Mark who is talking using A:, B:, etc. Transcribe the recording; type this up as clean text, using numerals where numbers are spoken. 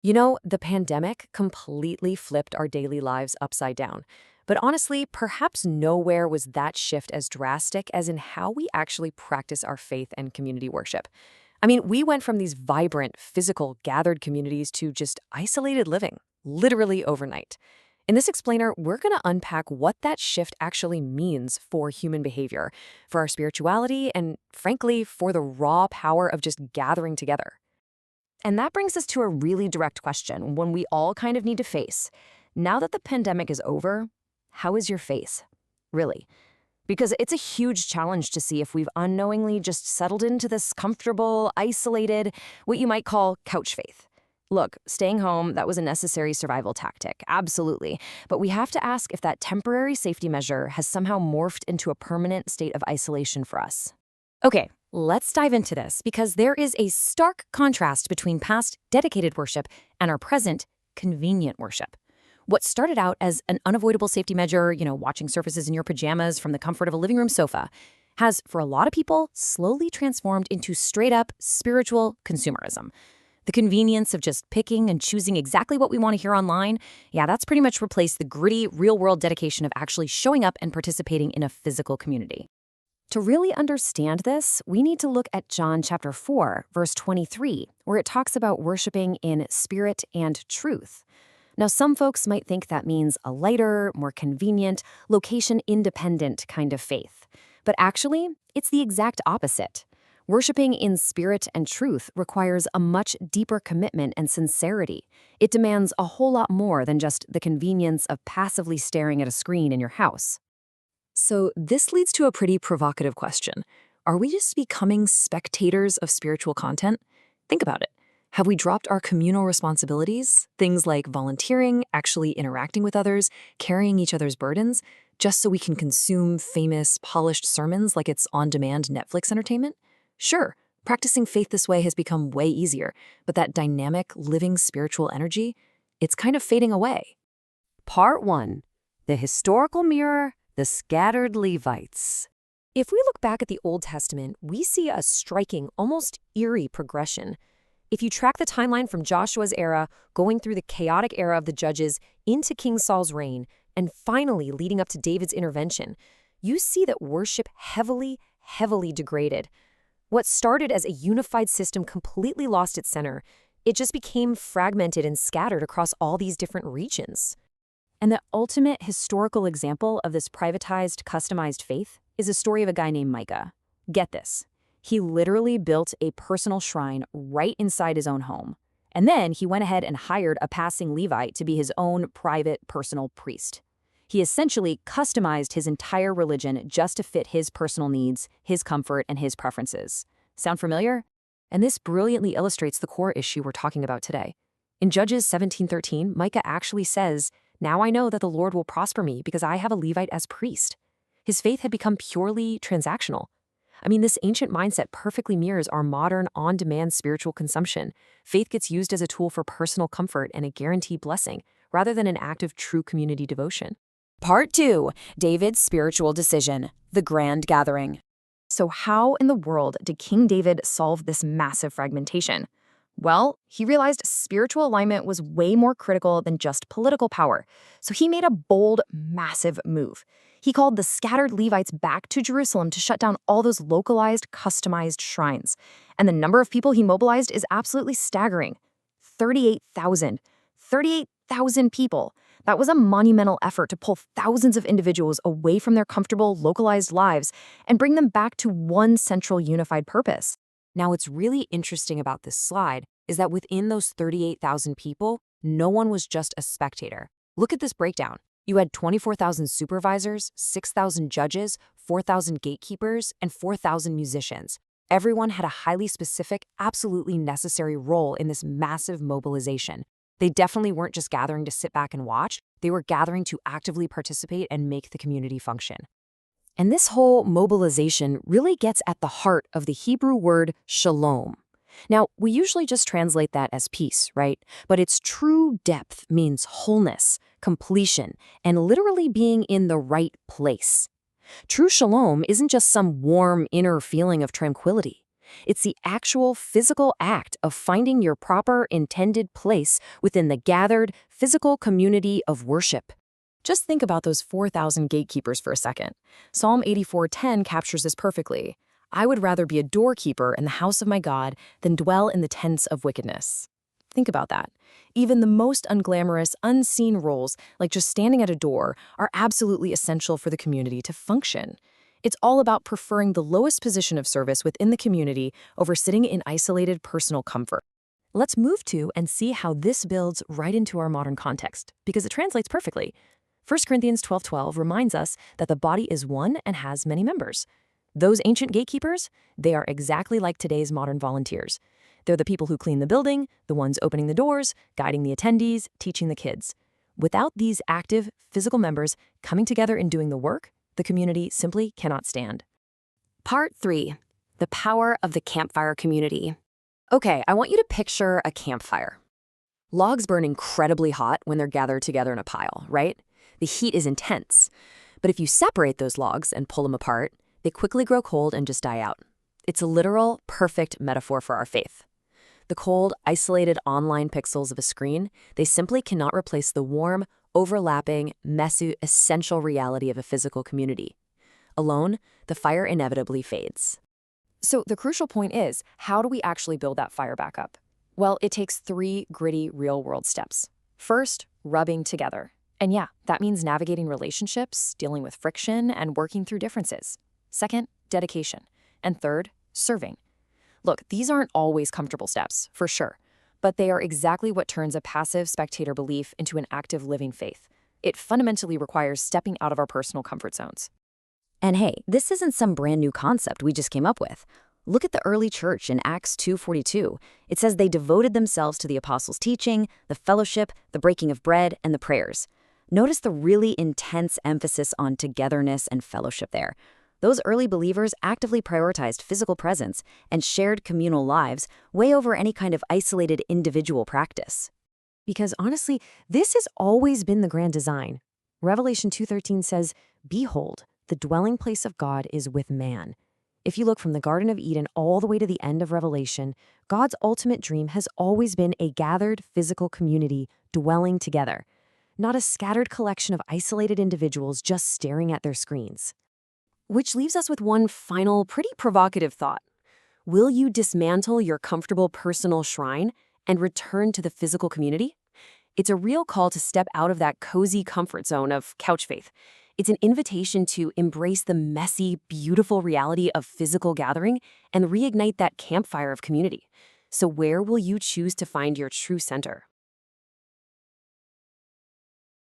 A: You know, the pandemic completely flipped our daily lives upside down. But honestly, perhaps nowhere was that shift as drastic as in how we actually practice our faith and community worship. I mean, we went from these vibrant, physical, gathered communities to just isolated living, literally overnight. In this explainer, we're going to unpack what that shift actually means for human behavior, for our spirituality, and frankly, for the raw power of just gathering together.
B: And that brings us to a really direct question, one we all kind of need to face. Now that the pandemic is over, how is your faith? Really? Because it's a huge challenge to see if we've unknowingly just settled into this comfortable, isolated, what you might call couch faith. Look, staying home, that was a necessary survival tactic, absolutely. But we have to ask if that temporary safety measure has somehow morphed into a permanent state of isolation for us.
C: Okay, let's dive into this because there is a stark contrast between past dedicated worship and our present convenient worship. What started out as an unavoidable safety measure, watching services in your pajamas from the comfort of a living room sofa, has, for a lot of people, slowly transformed into straight-up spiritual consumerism. The convenience of just picking and choosing exactly what we want to hear online, that's pretty much replaced the gritty, real-world dedication of actually showing up and participating in a physical community. To really understand this, we need to look at John chapter 4, verse 23, where it talks about worshiping in spirit and truth. Now, some folks might think that means a lighter, more convenient, location-independent kind of faith. But actually, it's the exact opposite. Worshiping in spirit and truth requires a much deeper commitment and sincerity. It demands a whole lot more than just the convenience of passively staring at a screen in your house.
A: So this leads to a pretty provocative question. Are we just becoming spectators of spiritual content? Think about it. Have we dropped our communal responsibilities, things like volunteering, actually interacting with others, carrying each other's burdens, just so we can consume famous, polished sermons like it's on-demand Netflix entertainment? Sure, practicing faith this way has become way easier, but that dynamic, living spiritual energy, it's kind of fading away.
D: Part 1. The historical mirror, the scattered Levites.
C: If we look back at the Old Testament, we see a striking, almost eerie progression. If you track the timeline from Joshua's era, going through the chaotic era of the Judges, into King Saul's reign, and finally leading up to David's intervention, you see that worship heavily degraded. What started as a unified system completely lost its center. It just became fragmented and scattered across all these different regions. And the ultimate historical example of this privatized, customized faith is a story of a guy named Micah. Get this. He literally built a personal shrine right inside his own home. And then he went ahead and hired a passing Levite to be his own private, personal priest. He essentially customized his entire religion just to fit his personal needs, his comfort, and his preferences. Sound familiar? And this brilliantly illustrates the core issue we're talking about today. In Judges 17:13, Micah actually says, "Now I know that the Lord will prosper me because I have a Levite as priest." His faith had become purely transactional. I mean, this ancient mindset perfectly mirrors our modern, on-demand spiritual consumption. Faith gets used as a tool for personal comfort and a guaranteed blessing, rather than an act of true community devotion.
B: Part 2. David's spiritual decision, the grand gathering. So how in the world did King David solve this massive fragmentation? Well, he realized spiritual alignment was way more critical than just political power. So he made a bold, massive move. He called the scattered Levites back to Jerusalem to shut down all those localized, customized shrines. And the number of people he mobilized is absolutely staggering. 38,000. 38,000 people. That was a monumental effort to pull thousands of individuals away from their comfortable, localized lives and bring them back to one central unified purpose.
A: Now, what's really interesting about this slide is that within those 38,000 people, no one was just a spectator. Look at this breakdown. You had 24,000 supervisors, 6,000 judges, 4,000 gatekeepers, and 4,000 musicians. Everyone had a highly specific, absolutely necessary role in this massive mobilization. They definitely weren't just gathering to sit back and watch. They were gathering to actively participate and make the community function. And this whole mobilization really gets at the heart of the Hebrew word shalom. Now, we usually just translate that as peace, right? But its true depth means wholeness, completion, and literally being in the right place. True shalom isn't just some warm inner feeling of tranquility.
C: It's the actual physical act of finding your proper intended place within the gathered physical community of worship.
B: Just think about those 4,000 gatekeepers for a second. Psalm 84:10 captures this perfectly. I would rather be a doorkeeper in the house of my God than dwell in the tents of wickedness. Think about that. Even the most unglamorous, unseen roles, like just standing at a door, are absolutely essential for the community to function. It's all about preferring the lowest position of service within the community over sitting in isolated personal comfort.
C: Let's move to and see how this builds right into our modern context, because it translates perfectly. 1 Corinthians 12:12 reminds us that the body is one and has many members. Those ancient gatekeepers, they are exactly like today's modern volunteers. They're the people who clean the building, the ones opening the doors, guiding the attendees, teaching the kids. Without these active, physical members coming together and doing the work, the community simply cannot stand.
A: Part 3. The power of the campfire community. Okay, I want you to picture a campfire. Logs burn incredibly hot when they're gathered together in a pile, right? The heat is intense. But if you separate those logs and pull them apart, they quickly grow cold and just die out. It's a literal, perfect metaphor for our faith. The cold, isolated online pixels of a screen, they simply cannot replace the warm, overlapping, messy, essential reality of a physical community. Alone, the fire inevitably fades.
C: So the crucial point is, how do we actually build that fire back up? Well, it takes 3 gritty, real-world steps. First, rubbing together. And yeah, that means navigating relationships, dealing with friction, and working through differences. Second, dedication. And third, serving. Look, these aren't always comfortable steps, for sure, but they are exactly what turns a passive spectator belief into an active living faith. It fundamentally requires stepping out of our personal comfort zones.
A: And hey, this isn't some brand new concept we just came up with. Look at the early church in Acts 2:42. It says they devoted themselves to the apostles' teaching, the fellowship, the breaking of bread, and the prayers. Notice the really intense emphasis on togetherness and fellowship there. Those early believers actively prioritized physical presence and shared communal lives way over any kind of isolated individual practice.
C: Because honestly, this has always been the grand design. Revelation 2:13 says, "Behold, the dwelling place of God is with man." If you look from the Garden of Eden all the way to the end of Revelation, God's ultimate dream has always been a gathered physical community dwelling together, not a scattered collection of isolated individuals just staring at their screens. Which leaves us with one final, pretty provocative thought. Will you dismantle your comfortable personal shrine and return to the physical community? It's a real call to step out of that cozy comfort zone of couch faith. It's an invitation to embrace the messy, beautiful reality of physical gathering and reignite that campfire of community. So where will you choose to find your true center?